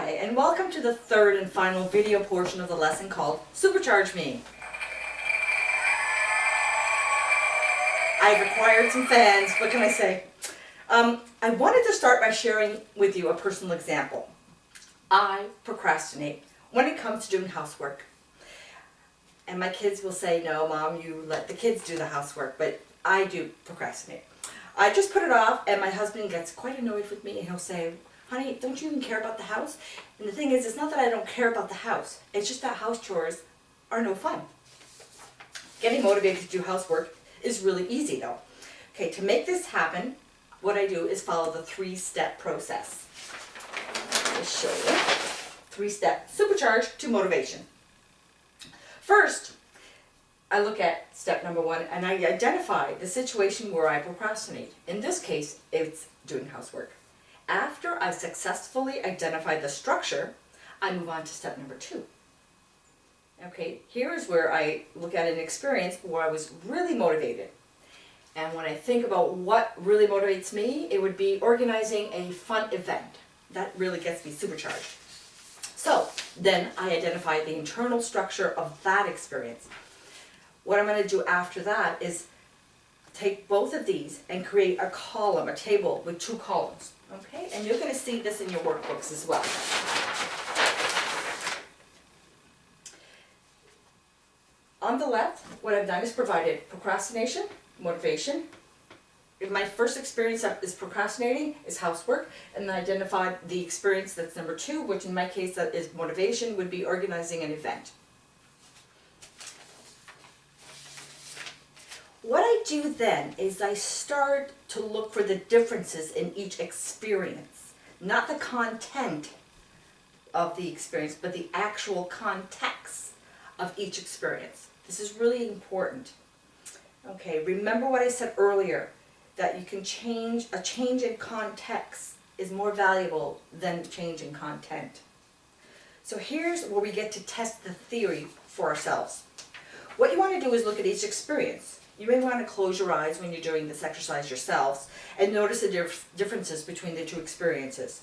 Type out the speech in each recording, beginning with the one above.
Hi, and welcome to the third and final video portion of the lesson called Supercharge Me. I've acquired some fans, what can I say? I wanted to start by sharing with you a personal example. I procrastinate when it comes to doing housework. And my kids will say, no, Mom, you let the kids do the housework, but I do procrastinate. I just put it off, and my husband gets quite annoyed with me, and he'll say, honey, don't you even care about the house? And the thing is, it's not that I don't care about the house. It's just that house chores are no fun. Getting motivated to do housework is really easy, though. Okay, to make this happen, what I do is follow the three-step process. I'll show you. Three-step supercharge to motivation. First, I look at step number one, and I identify the situation where I procrastinate. In this case, it's doing housework. After I've successfully identified the structure, I move on to step number two. Okay, here is where I look at an experience where I was really motivated. And when I think about what really motivates me, it would be organizing a fun event. That really gets me supercharged. So then I identify the internal structure of that experience. What I'm going to do after that is take both of these and create a column, a table with two columns. Okay, and you're going to see this in your workbooks as well. On the left, what I've done is provided procrastination, motivation. If my first experience is procrastinating, is housework, and I identified the experience that's number two, which in my case that is motivation, would be organizing an event. What I do then is I start to look for the differences in each experience, not the content of the experience, but the actual context of each experience. This is really important. Okay, remember what I said earlier, that you can a change in context is more valuable than change in content. So here's where we get to test the theory for ourselves. What you want to do is look at each experience. You may want to close your eyes when you're doing this exercise yourselves and notice the differences between the two experiences.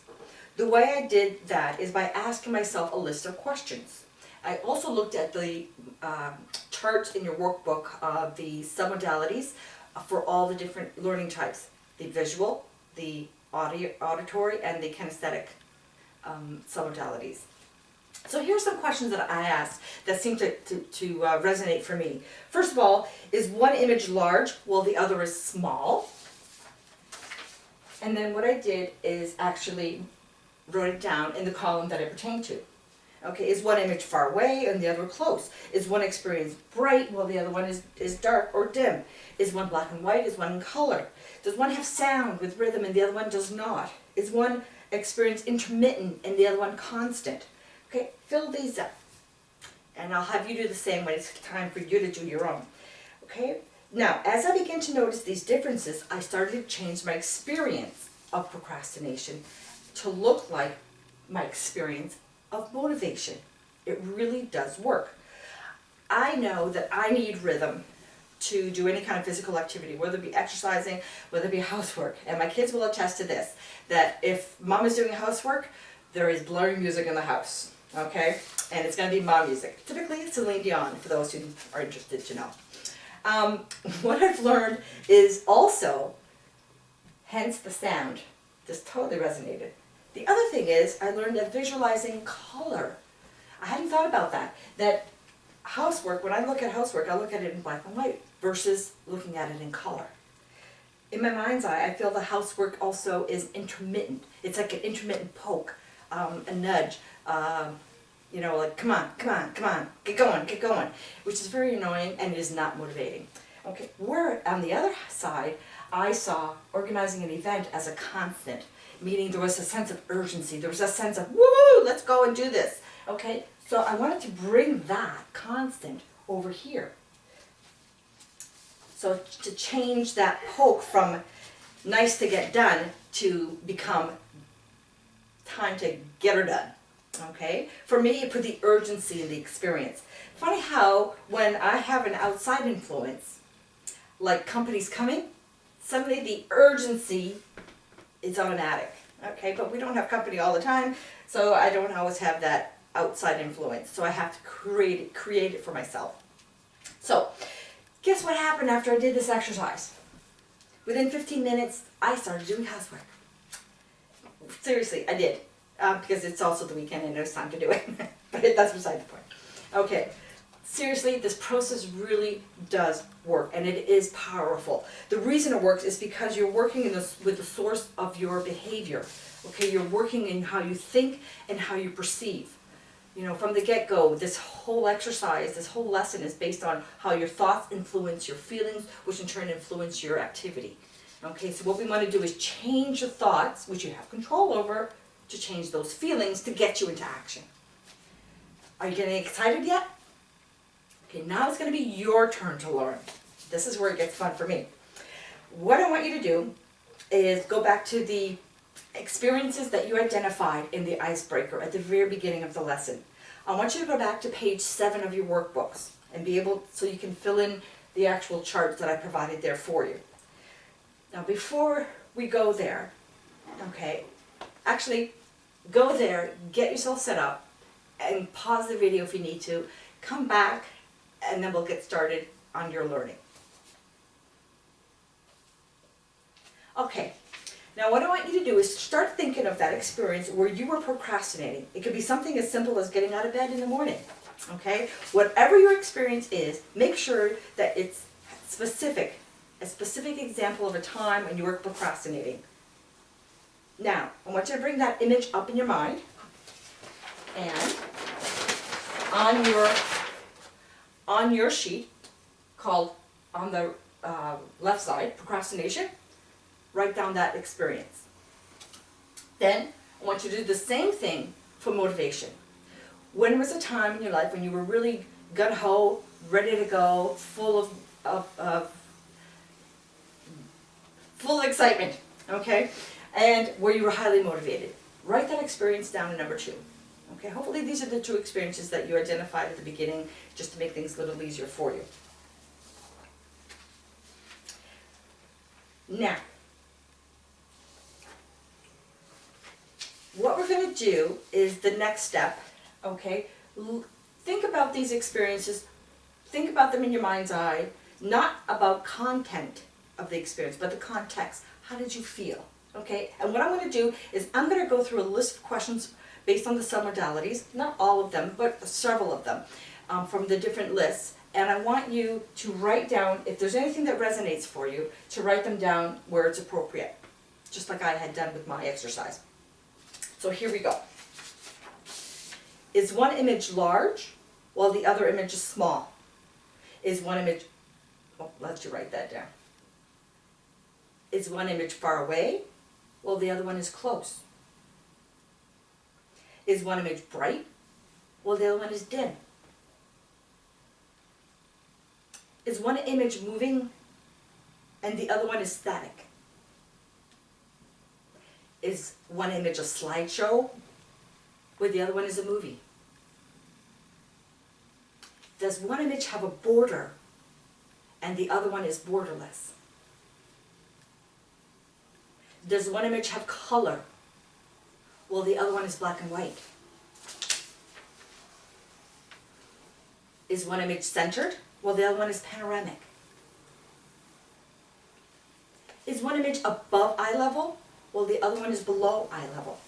The way I did that is by asking myself a list of questions. I also looked at the charts in your workbook of the submodalities for all the different learning types. The visual, the auditory, and the kinesthetic submodalities. So here's some questions that I asked that seem to resonate for me. First of all, is one image large while the other is small? And then what I did is actually wrote it down in the column that it pertained to. Okay, is one image far away and the other close? Is one experience bright while the other one is dark or dim? Is one black and white? Is one in color? Does one have sound with rhythm and the other one does not? Is one experience intermittent and the other one constant? Okay, fill these up. And I'll have you do the same when it's time for you to do your own. Okay? Now, as I began to notice these differences, I started to change my experience of procrastination to look like my experience of motivation. It really does work. I know that I need rhythm to do any kind of physical activity, whether it be exercising, whether it be housework. And my kids will attest to this, that if Mom is doing housework, there is blaring music in the house. Okay, and it's going to be mom music. Typically it's Celine Dion, for those who are interested to know. What I've learned is also, hence the sound, this totally resonated. The other thing is, I learned that visualizing color. I hadn't thought about that. That housework, when I look at housework, I look at it in black and white versus looking at it in color. In my mind's eye, I feel the housework also is intermittent. It's like an intermittent poke, a nudge. You know, like, come on, get going, which is very annoying and is not motivating. Okay, where on the other side, I saw organizing an event as a constant, meaning there was a sense of urgency, there was a sense of, woo, let's go and do this. Okay, so I wanted to bring that constant over here. So to change that poke from nice to get done to become time to get her done. Okay, for me, it put the urgency in the experience. Funny how when I have an outside influence, like companies coming, suddenly the urgency is automatic. Okay, but we don't have company all the time, so I don't always have that outside influence. So I have to create it for myself. So, guess what happened after I did this exercise? Within 15 minutes, I started doing housework. Seriously, I did. Because it's also the weekend and it's time to do it. But that's beside the point. Okay, seriously, this process really does work, and it is powerful. The reason it works is because you're working with the source of your behavior. Okay, you're working in how you think and how you perceive. You know, from the get-go, this whole exercise, this whole lesson is based on how your thoughts influence your feelings, which in turn influence your activity. Okay, so what we want to do is change the thoughts, which you have control over, to change those feelings to get you into action. Are you getting excited yet? Okay, now it's going to be your turn to learn. This is where it gets fun for me. What I want you to do is go back to the experiences that you identified in the icebreaker at the very beginning of the lesson. I want you to go back to page 7 of your workbooks and be able, so you can fill in the actual charts that I provided there for you. Now before we go there, okay, actually go there, get yourself set up, and pause the video if you need to, come back, and then we'll get started on your learning. Okay. Now what I want you to do is start thinking of that experience where you were procrastinating. It could be something as simple as getting out of bed in the morning, okay? Whatever your experience is, make sure that it's specific, a specific example of a time when you were procrastinating. Now, I want you to bring that image up in your mind, and on your sheet, called on the left side, procrastination, write down that experience. Then, I want you to do the same thing for motivation. When was a time in your life when you were really gung-ho, ready to go, full of excitement, okay? And where you were highly motivated. Write that experience down in number 2. Okay, hopefully these are the 2 experiences that you identified at the beginning, just to make things a little easier for you. Now, what we're going to do is the next step, okay? Think about these experiences, think about them in your mind's eye, not about content of the experience, but the context. How did you feel? Okay, and what I'm going to do is I'm going to go through a list of questions based on the submodalities, not all of them, but several of them from the different lists. And I want you to write down, if there's anything that resonates for you, to write them down where it's appropriate, just like I had done with my exercise. So here we go. Is one image large while the other image is small? Is one image, oh, let you write that down. Is one image far away while the other one is close? Is one image bright while the other one is dim? Is one image moving and the other one is static? Is one image a slideshow where the other one is a movie? Does one image have a border and the other one is borderless? Does one image have color while the other one is black and white? Is one image centered while the other one is panoramic? Is one image above eye level while the other one is below eye level?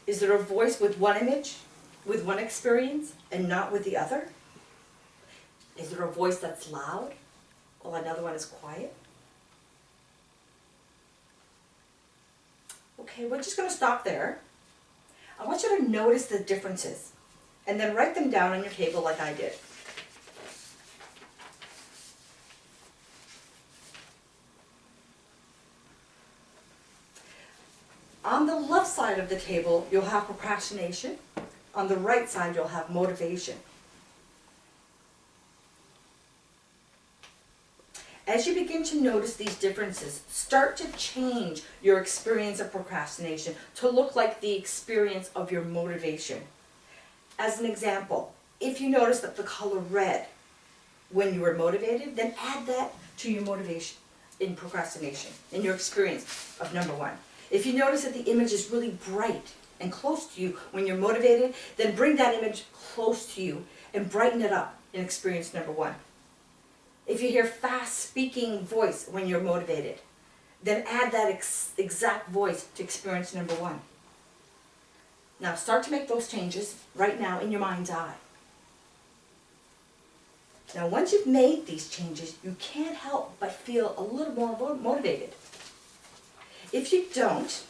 Is there a voice with one image, with one experience, and not with the other? Is there a voice that's loud while another one is quiet? Okay, we're just going to stop there. I want you to notice the differences and then write them down on your table like I did. On the left side of the table, you'll have procrastination. On the right side, you'll have motivation. As you begin to notice these differences, start to change your experience of procrastination to look like the experience of your motivation. As an example, if you notice that the color red when you were motivated, then add that to your motivation. in procrastination, in your experience of number one. If you notice that the image is really bright and close to you when you're motivated, then bring that image close to you and brighten it up in experience number one. If you hear fast speaking voice when you're motivated, then add that exact voice to experience number one. Now start to make those changes right now in your mind's eye. Now once you've made these changes, you can't help but feel a little more motivated. If you don't,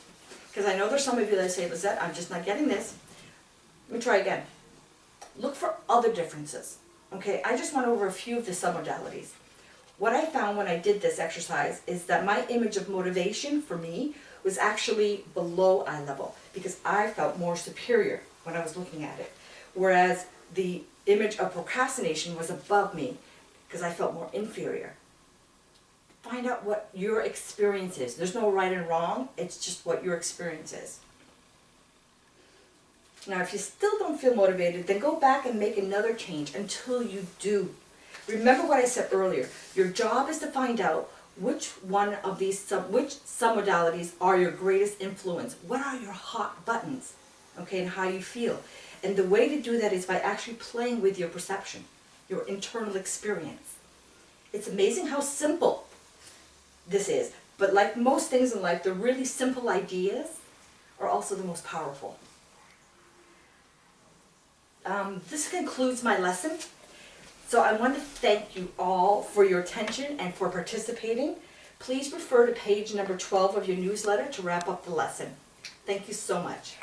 because I know there's some of you that say, Lisette, I'm just not getting this. Let me try again. Look for other differences. Okay, I just went over a few of the submodalities. What I found when I did this exercise is that my image of motivation for me was actually below eye level because I felt more superior when I was looking at it. Whereas the image of procrastination was above me because I felt more inferior. Find out what your experience is. There's no right and wrong, it's just what your experience is. Now if you still don't feel motivated, then go back and make another change until you do. Remember what I said earlier, your job is to find out which one of these submodalities are your greatest influence. What are your hot buttons? Okay, and how you feel. And the way to do that is by actually playing with your perception, your internal experience. It's amazing how simple this is, but like most things in life, the really simple ideas are also the most powerful. This concludes my lesson. So I want to thank you all for your attention and for participating. Please refer to page number 12 of your newsletter to wrap up the lesson. Thank you so much.